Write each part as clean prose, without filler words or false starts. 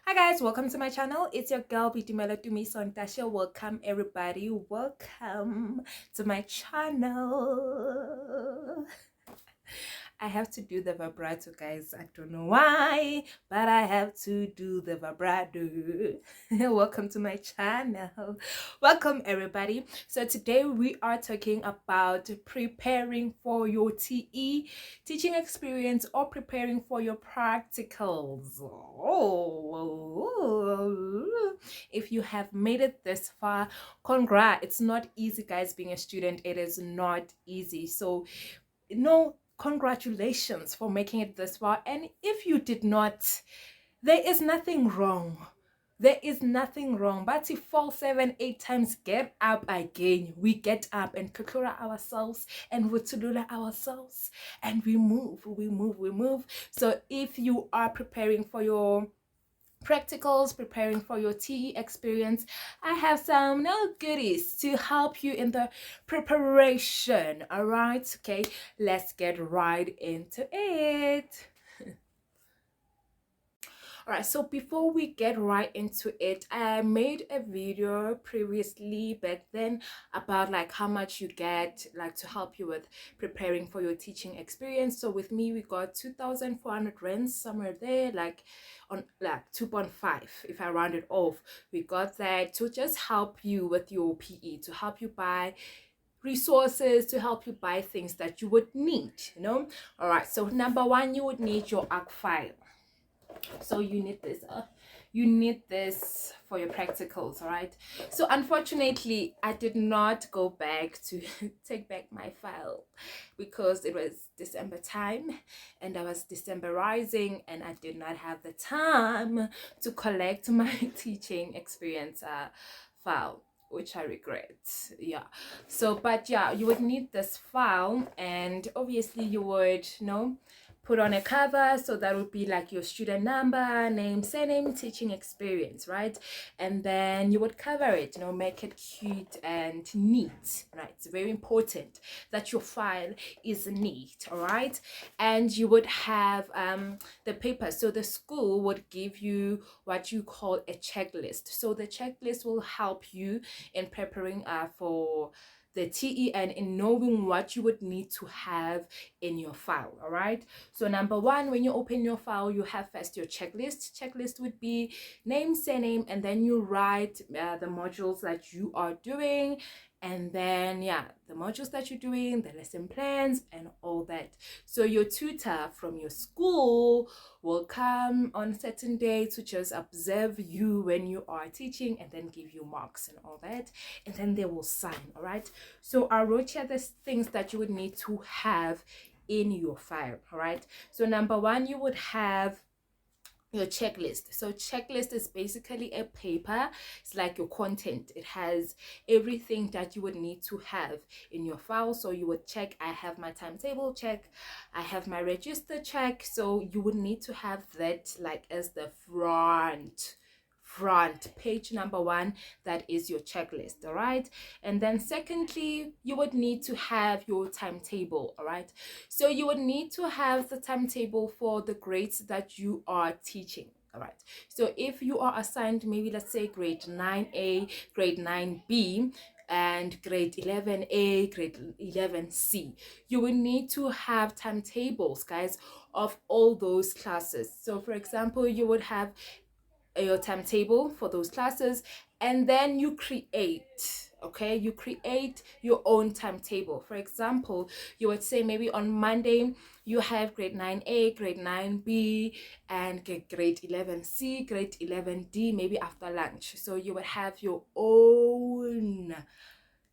Hi guys, welcome to my channel. It's your girl Bitumelo Tumi Sontasha. Welcome everybody. Welcome to my channel. I have to do the vibrato, guys. I don't know why, but I have to do the vibrato. Welcome to my channel. Welcome everybody. So today we are talking about preparing for your TE teaching experience or preparing for your practicals. Oh, if you have made it this far, congrats. It's not easy, guys. Being a student, it is not easy. So congratulations for making it this far. And if you did not, there is nothing wrong. There is nothing wrong. But if fall 7-8 times, get up again. We get up and kakura ourselves and wutulula ourselves and we move. So if you are preparing for your practicals, preparing for your TE experience, I have some goodies to help you in the preparation. All right, okay, let's get right into it. All right, so before we get right into it, I made a video previously back then about like how much you get like to help you with preparing for your teaching experience. So with me, we got 2,400 rands, somewhere there, like on like 2.5 if I round it off. We got that to just help you with your PE, to help you buy resources, to help you buy things that you would need, All right, so number one, you would need your ARC file. So you need this for your practicals. All right, so unfortunately I did not go back to take back my file because it was December time and I was Decemberizing and I did not have the time to collect my teaching experience file, which I regret. Yeah, so but yeah, you would need this file, and obviously you would put on a cover, so that would be like your student number, name, surname, teaching experience, right? And then you would cover it, make it cute and neat, right? It's very important that your file is neat. All right, and you would have the paper. So the school would give you what you call a checklist. So the checklist will help you in preparing for the TE and in knowing what you would need to have in your file. All right, so number one, when you open your file, you have first your checklist would be name, surname, and then you write the modules that you are doing, and then the modules that you're doing, the lesson plans and all that. So your tutor from your school will come on a certain day to just observe you when you are teaching and then give you marks and all that, and then they will sign. All right, so I wrote here the things that you would need to have in your file. All right, so number one, you would have your checklist. So checklist is basically a paper. It's like your content. It has everything that you would need to have in your file. So you would check, I have my timetable, check, I have my register, check. So you would need to have that like as the front page number one. That is your checklist. All right, and then secondly, you would need to have your timetable. All right, so you would need to have the timetable for the grades that you are teaching. All right, so if you are assigned, maybe let's say grade 9A, grade 9B, and grade 11A, grade 11C, you will need to have timetables, guys, of all those classes. So for example, you would have your timetable for those classes, and then you create your own timetable. For example, you would say maybe on Monday you have grade 9A, grade 9B, and grade 11C, grade 11D, maybe after lunch. So you would have your own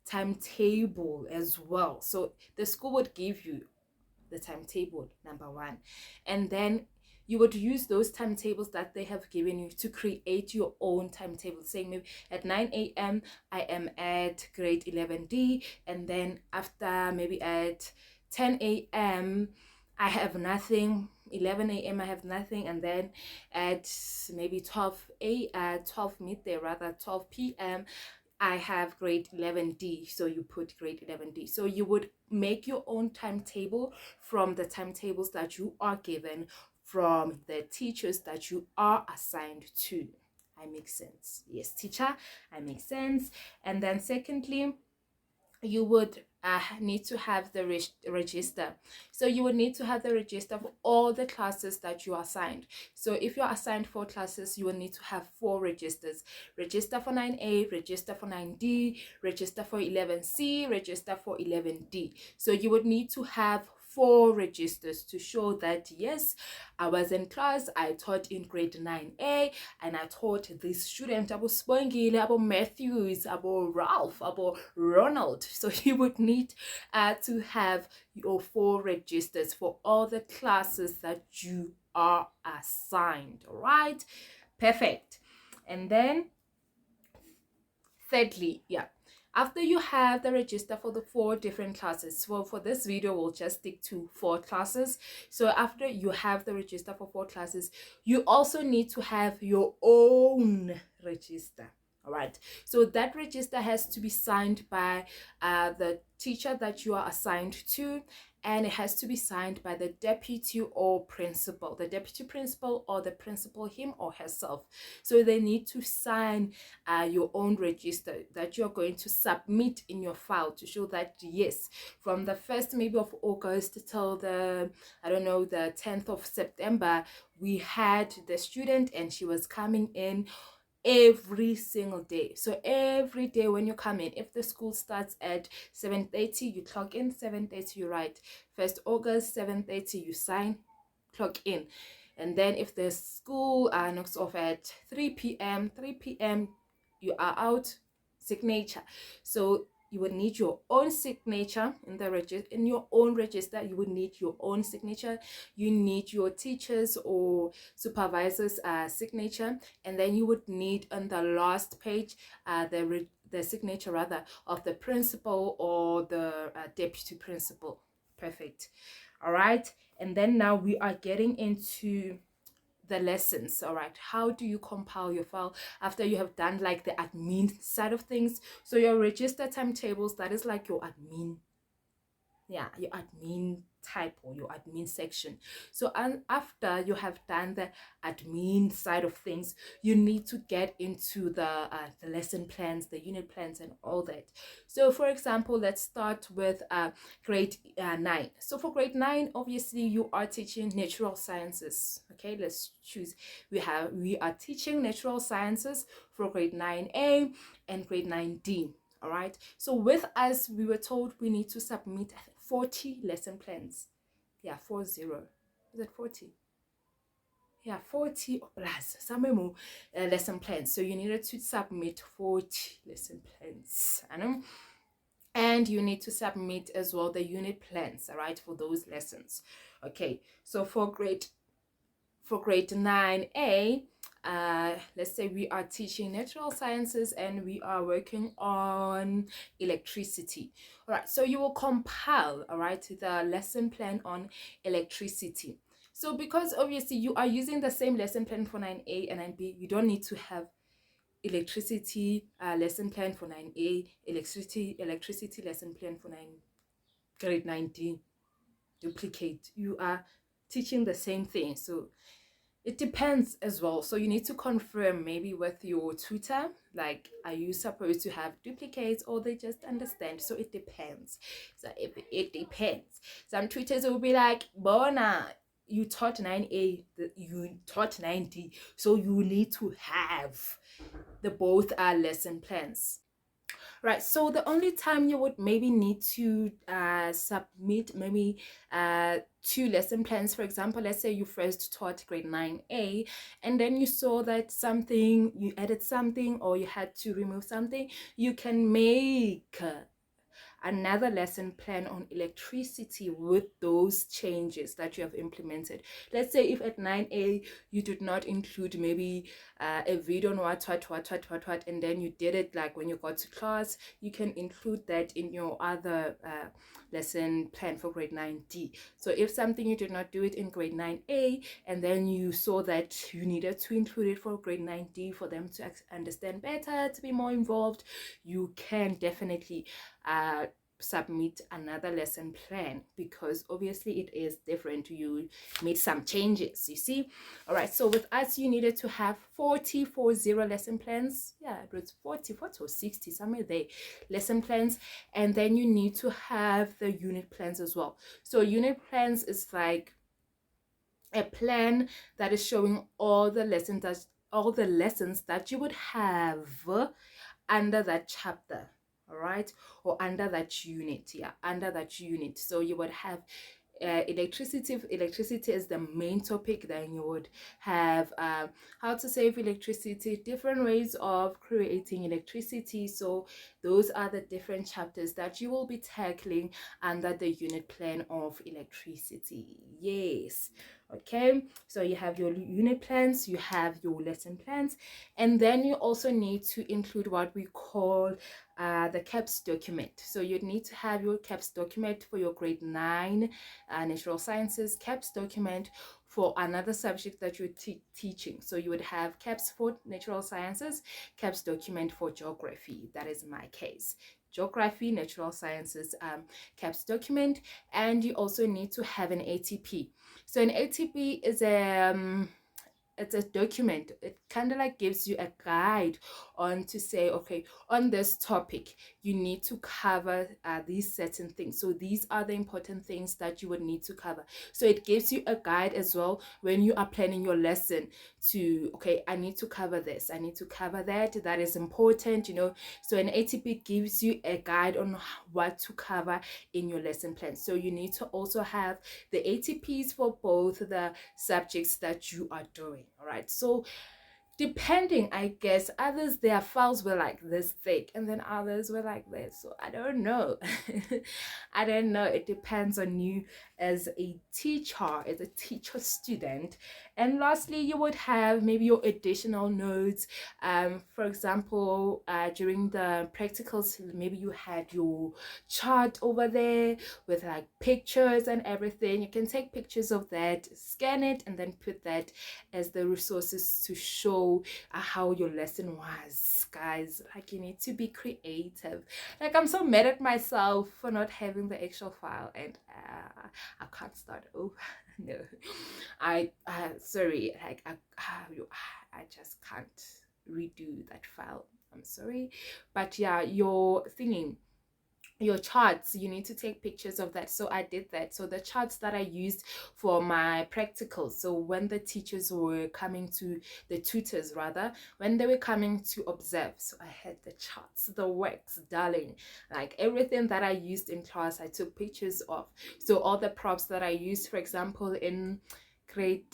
timetable as well. So the school would give you the timetable, number one, and then you would use those timetables that they have given you to create your own timetable, saying maybe at 9 a.m. I am at grade 11D, and then after maybe at 10 a.m. I have nothing, 11 a.m. I have nothing, and then at maybe 12 midday, rather 12 p.m. I have grade 11D, so you put grade 11D. So you would make your own timetable from the timetables that you are given from the teachers that you are assigned to. I make sense? Yes, teacher, I make sense. And then secondly, you would need to have the register. So you would need to have the register for all the classes that you are assigned. So if you're assigned 4 classes, you will need to have 4 registers: register for 9A, register for 9D, register for 11C, register for 11D. So you would need to have 4 registers to show that yes, I was in class, I taught in grade 9A, and I taught this student about Spongile, about Matthews, about Ralph, about Ronald. So you would need to have your 4 registers for all the classes that you are assigned. All right, perfect. And then thirdly, after you have the register for the 4 different classes, well, for this video we'll just stick to 4 classes. So after you have the register for 4 classes, you also need to have your own register. All right, so that register has to be signed by the teacher that you are assigned to, and it has to be signed by the deputy or principal, the deputy principal or the principal, him or herself. So they need to sign your own register that you're going to submit in your file to show that yes, from the 1st maybe of August till the, I don't know, the 10th of September, we had the student and she was coming in every single day. So every day when you come in, if the school starts at 7:30, you clock in 7:30, you write 1st August 7:30, you sign, clock in. And then if the school knocks off at 3 p.m, you are out, signature. So you would need your own signature in the register. In your own register, you would need your own signature. You need your teachers or supervisors signature, and then you would need on the last page the signature rather of the principal or the deputy principal. Perfect. All right, and then now we are getting into the lessons. All right, how do you compile your file after you have done like the admin side of things? So your register timetables, that is like your admin, your admin type or your admin section. So after you have done the admin side of things, you need to get into the lesson plans, the unit plans and all that. So for example, let's start with grade 9. So for grade 9, obviously you are teaching natural sciences. Okay, let's choose. We are teaching natural sciences for grade 9A and grade 9D. All right, so with us, we were told we need to submit 40 lesson plans. 40. Is it 40? 40 or plus, some more lesson plans. So you needed to submit 40 lesson plans. And you need to submit as well the unit plans, all right, for those lessons. Okay, so for grade 9A, let's say we are teaching natural sciences and we are working on electricity. All right, so you will compile, all right, the lesson plan on electricity. So because obviously you are using the same lesson plan for 9A and 9B, you don't need to have electricity lesson plan for 9A, electricity lesson plan for grade 9D. Duplicate. You are teaching the same thing, so it depends as well. So you need to confirm maybe with your tutor, like, are you supposed to have duplicates or they just understand? So it depends. So it depends. Some tutors will be like, Bona, you taught 9A, you taught 9D, so you need to have the both lesson plans. Right, so the only time you would maybe need to submit maybe 2 lesson plans, for example, let's say you first taught grade 9A and then you saw that you added something or you had to remove something, you can make another lesson plan on electricity with those changes that you have implemented. Let's say if at 9A you did not include maybe a video on what, and then you did it like when you got to class, you can include that in your other lesson plan for grade 9D. So if something you did not do it in grade 9A and then you saw that you needed to include it for grade 9D for them to understand better, to be more involved, you can definitely submit another lesson plan, because obviously it is different. You made some changes, you see. All right, so with us you needed to have 40 lesson plans. Yeah, it was 40 or 60, somewhere there, lesson plans. And then you need to have the unit plans as well. So unit plans is like a plan that is showing all the lessons that you would have under that chapter, all right, or under that unit. Yeah, under that unit. So you would have electricity. If electricity is the main topic, then you would have how to save electricity, different ways of creating electricity. So those are the different chapters that you will be tackling under the unit plan of electricity. Yes. Okay, so you have your unit plans, you have your lesson plans, and then you also need to include what we call the CAPS document. So you need to have your CAPS document for your grade 9 natural sciences, CAPS document for another subject that you're teaching. So you would have CAPS for natural sciences, CAPS document for geography. That is my case. Geography, natural sciences, CAPS document, and you also need to have an ATP. So an ATP is it's a document. It kind of like gives you a guide on to say, okay, on this topic you need to cover these certain things. So these are the important things that you would need to cover. So it gives you a guide as well when you are planning your lesson to, okay, I need to cover this, I need to cover that, that is important, you know. So an ATP gives you a guide on what to cover in your lesson plan. So you need to also have the ATPs for both the subjects that you are doing. All right, so depending, I guess, others their files were like this thick and then others were like this, so I don't know. I don't know, it depends on you as a teacher student. And lastly, you would have maybe your additional notes. For example, during the practicals, maybe you had your chart over there with like pictures and everything. You can take pictures of that, scan it, and then put that as the resources to show how your lesson was. Guys, like, you need to be creative. Like, I'm so mad at myself for not having the actual file, and I can't start over. No, I sorry, like I just can't redo that file. I'm sorry, but yeah, your thingy, your charts, you need to take pictures of that. So I did that. So the charts that I used for my practicals, so when the teachers were coming to, the tutors rather, when they were coming to observe, so I had the charts, the works, darling, like everything that I used in class I took pictures of. So all the props that I used, for example, in grade,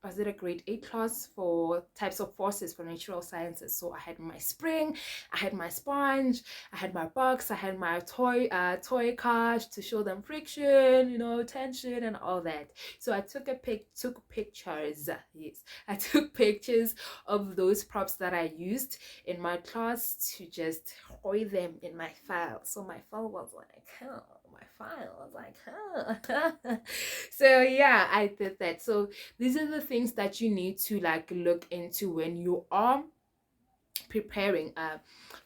was it a grade 8 class for types of forces for natural sciences. So I had my spring, I had my sponge, I had my box, I had my toy card to show them friction, you know, tension and all that. So I took pictures. Yes, I took pictures of those props that I used in my class to just hoy them in my file. So my file was like, oh, my file was like, huh. So yeah, I did that. So these are the things that you need to like look into when you are preparing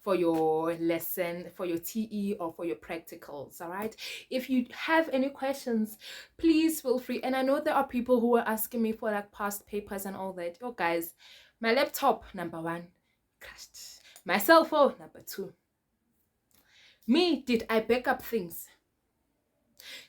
for your lesson, for your TE or for your practicals. All right, if you have any questions, please feel free. And I know there are people who are asking me for like past papers and all that. Oh guys, my laptop, number 1, crashed. My cell phone, number 2. Me, did I back up things?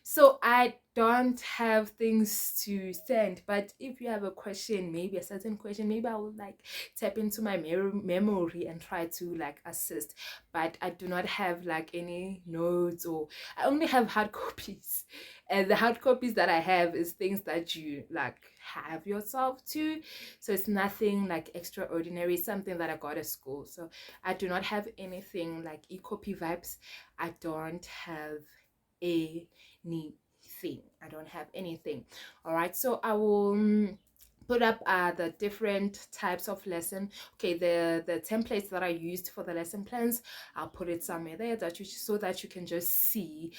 So I don't have things to send, but if you have a question, maybe a certain question, maybe I will like tap into my memory and try to like assist. But I do not have like any notes, or I only have hard copies, and the hard copies that I have is things that you like have yourself to. So it's nothing like extraordinary, something that I got at school. So I do not have anything like e-copy vibes. I don't have anything. I don't have anything. All right, so I will put up the different types of lesson. Okay, the templates that I used for the lesson plans, I'll put it somewhere there that you, so that you can just see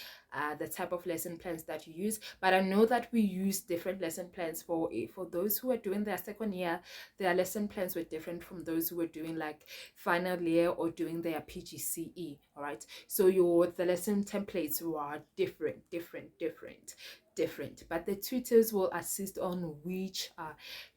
the type of lesson plans that you use. But I know that we use different lesson plans for those who are doing their second year. Their lesson plans were different from those who were doing like final year or doing their PGCE. All right, so the lesson templates were different, but the tutors will assist on which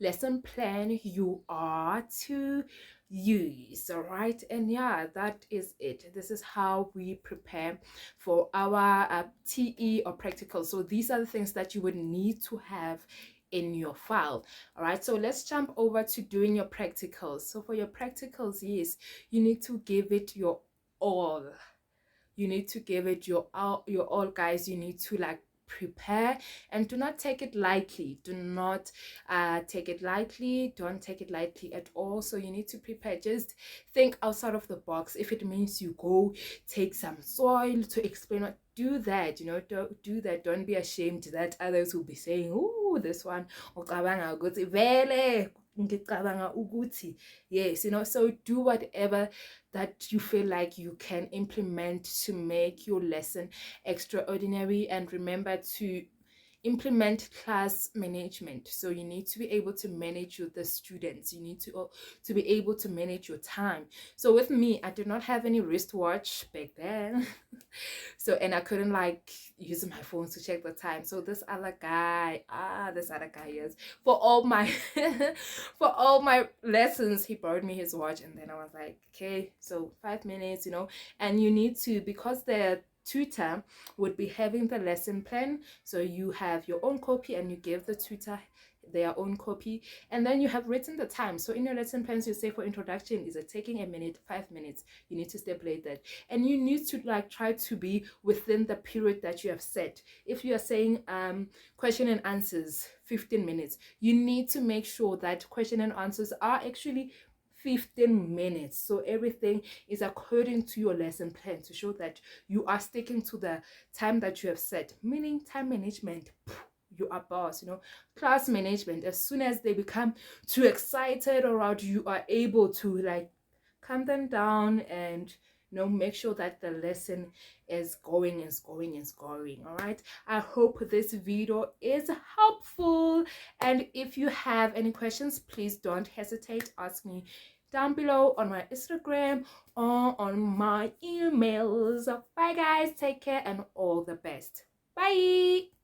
lesson plan you are to use. All right, and yeah, that is it. This is how we prepare for our TE or practical. So these are the things that you would need to have in your file. All right, so let's jump over to doing your practicals. So for your practicals, yes, you need to give it your all. You need to give it your all, guys. You need to like prepare, and do not take it lightly. Do not take it lightly. Don't take it lightly at all. So you need to prepare. Just think outside of the box. If it means you go take some soil to explain what, do that. You know, don't do that. Don't be ashamed that others will be saying, oh, this one ucabanga ukuthi vele ngicabanga ukuthi. Yes, you know, so do whatever that you feel like you can implement to make your lesson extraordinary. And remember to implement class management. So you need to be able to manage the students. You need to be able to manage your time. So with me, I did not have any wristwatch back then. So, and I couldn't like use my phone to check the time. So this other guy, is for all my for all my lessons, he borrowed me his watch, and then I was like, okay, so 5 minutes, you know. And you need to, because the tutor would be having the lesson plan, so you have your own copy and you give the tutor their own copy, and then you have written the time. So in your lesson plans, you say for introduction, is it taking a minute, 5 minutes? You need to stipulate that, and you need to like try to be within the period that you have set. If you are saying question and answers 15 minutes, you need to make sure that question and answers are actually 15 minutes. So everything is according to your lesson plan to show that you are sticking to the time that you have set. Meaning time management, you are boss, you know. Class management, as soon as they become too excited around, you are able to like calm them down and, you know, make sure that the lesson is going. All right, I hope this video is helpful, and if you have any questions, please don't hesitate, ask me down below on my Instagram or on my emails. Bye guys, take care and all the best. Bye.